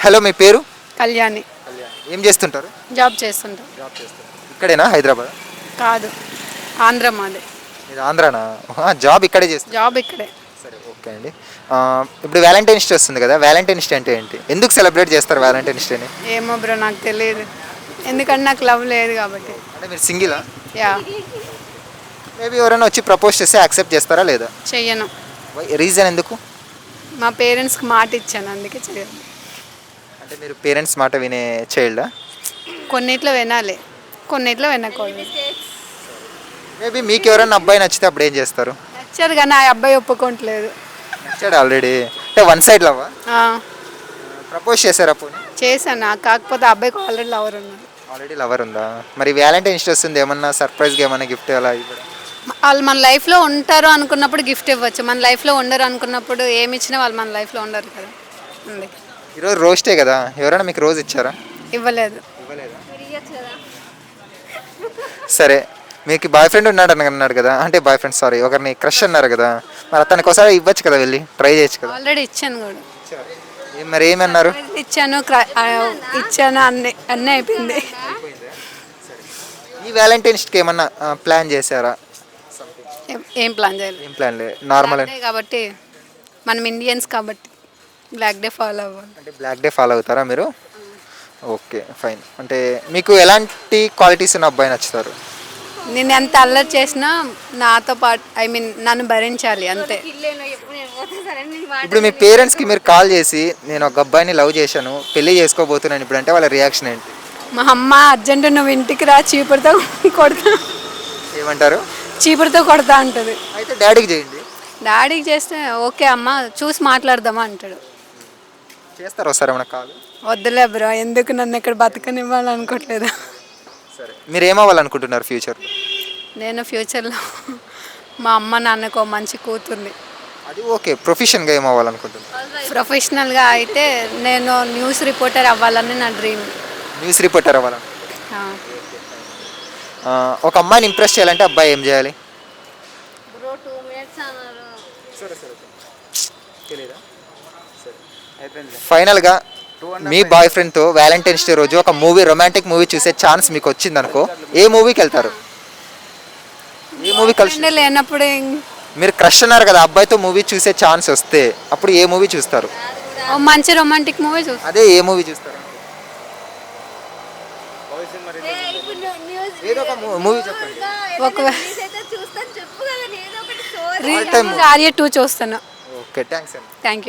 Hello, మీ పేరు? కళ్యాణి. ఏం చేస్తుంటారు? జాబ్ చేస్తుంటా. ఇక్కడేనా, హైదరాబాద్? కాదు, ఆంధ్ర మాది. ఇది ఆంధ్రానా? జాబ్ ఇక్కడే చేస్తారు. జాబ్ ఇక్కడే. సరే, ఓకే అండి. ఇప్పుడు వ్యాలంటైన్స్ డే వస్తుంది కదా, వ్యాలంటైన్స్ డే అంటే ఏంటి, ఎందుకు సెలబ్రేట్ చేస్తారు వ్యాలంటైన్స్ డేని? ఏమో బ్రో, నాకు తెలియదు. ఎందుకంటే నాకు లవ్ లేదు కాబట్టి. అంటే మీరు సింగిలా? యా. మేబీ ఎవరైనా వచ్చి ప్రపోజ్ చేస్తే యాక్సెప్ట్ చేస్తారా లేదా? చెయ్యను. రీజన్ ఎందుకు? మా పేరెంట్స్కి మాట ఇచ్చాను, అందుకే చెయ్యను. అంటే మీరు పేరెంట్స్ మాట వినే చైల్డా? కొన్నిట్లో వినాలి, కొన్నిట్లో వినకూడదు. మేబీ మీకు ఎవరైనా అబ్బాయి నచ్చితే అప్పుడు ఏం చేస్తారు? నచ్చారు కానీ ఆ అబ్బాయి ఒప్పుకోవట్లేదు. నచ్చాడు ఆల్రెడీ అంటే వన్ సైడ్ లవ్వా? ఆ, ప్రపోజ్ చేశారా పోనీ? చేశాను. కాకపోతే ఆ అబ్బాయికి ఆల్రెడీ లవర్ ఉన్నారు. ఆల్రెడీ లవర్ ఉందా? మరి వ్యాలంటైన్స్ డే వస్తుంది, ఏమన్నా సర్ప్రైజ్గా ఏమన్నా గిఫ్ట్ అలా ఇవ్వడం? వాళ్ళు మన లైఫ్లో ఉంటారు అనుకున్నప్పుడు గిఫ్ట్ ఇవ్వచ్చు, మన లైఫ్లో ఉండరు అనుకున్నప్పుడు ఏమి ఇచ్చినా వాళ్ళు మన లైఫ్లో ఉండరు కదా. అందుకే. ఈరోజు రోస్టే కదా, ఎవరైనా మీకు రోజు ఇచ్చారా? ఇవ్వలేదు. సరే, మీకు బాయ్ ఫ్రెండ్ ఉన్నాడు అని అన్నాడు కదా, అంటే బాయ్ ఫ్రెండ్ సారీ, ఒకరిని క్రష్ అన్నారు కదా, మరి అతనికి ఒకసారి ఇవ్వచ్చు కదా, వెళ్ళి ట్రై చేయొచ్చు కదా. ఆల్రెడీ ఇచ్చాను కూడా. మరి ఏమన్నారు? ఇచ్చాను, ఇచ్చాను, అన్నీ అన్నీ అయిపోయింది. ఈ వ్యాలంటైన్స్కి ఏమన్నా ప్లాన్ చేశారా? ఏం ప్లాన్ చేయాలి? ఏం ప్లాన్ లేదు, నార్మల్. కాబట్టి మనం ఇండియన్స్ కాబట్టి బ్లాక్ డే ఫాలో అవ్వాలి. అంటే బ్లాక్ డే ఫాలో అవుతారా మీరు? Okay, fine. అంటే మీకు ఎలాంటి క్వాలిటీస్ ఉన్న అబ్బాయి నచ్చుతారు? నేను ఎంత అల్లరి చేసినా నాతో పాటు నన్ను భరించాలి అంతే. ఇప్పుడు మీ పేరెంట్స్కి మీరు కాల్ చేసి నేను ఒక అబ్బాయిని లవ్ చేశాను, పెళ్లి చేసుకోబోతున్నాను ఇప్పుడు అంటే వాళ్ళ రియాక్షన్ ఏంటి? మా అమ్మ అర్జెంట్ నువ్వు ఇంటికి రా, చీపురుతో కొడతా. ఏమంటారు? చీపురుతో కొడతా అంటది. అయితే డాడీకి చేయండి. డాడీకి చేస్తే ఓకే అమ్మ చూసి మాట్లాడదామా అంటాడు. చేస్తారు ఒకసారి ఏమన్నా కాల్? వద్దులే బ్రో, ఎందుకు నన్ను ఇక్కడ బతకనివ్వాలనుకోవట్లేదు. సరే, మీరు ఏమవ్వాలనుకుంటున్నారు ఫ్యూచర్లో? నేను ఫ్యూచర్లో మా అమ్మ నాన్నకు మంచి కూతుర్ని. అది ఓకే, ప్రొఫెషన్గా ఏమవ్వాలనుకుంటున్నారు? ప్రొఫెషనల్గా అయితే నేను న్యూస్ రిపోర్టర్ అవ్వాలని నా డ్రీమ్. News reporter అవ్వాలనుకుంటున్నారు. ఒక అమ్మాయిని ఇంప్రెస్ చేయాలంటే అబ్బాయి ఏం చేయాలి? ఫైనల్గా మీ బాయ్ ఫ్రెండ్తో వ్యాలంటైన్స్ డే రోజు ఒక మూవీ, రొమాంటిక్ మూవీ చూసే ఛాన్స్ మీకు వచ్చింది అనుకో, ఏ మూవీకి వెళ్తారు? ఏ మూవీ కలిసి లేనప్పుడు మీరు క్రష్ అన్నారు కదా, అబ్బాయితో మూవీ చూసే ఛాన్స్ వస్తే అప్పుడు ఏ మూవీ చూస్తారు? మంచి రొమాంటిక్ మూవీ చూస్తారు. అదే ఏ మూవీ చూస్తారు? ఏదో ఒక మూవీ చెప్పండి. ఒకవేళ ఆర్య 2 చూస్తాను. ఓకే, థ్యాంక్స్ అండి. Thank you.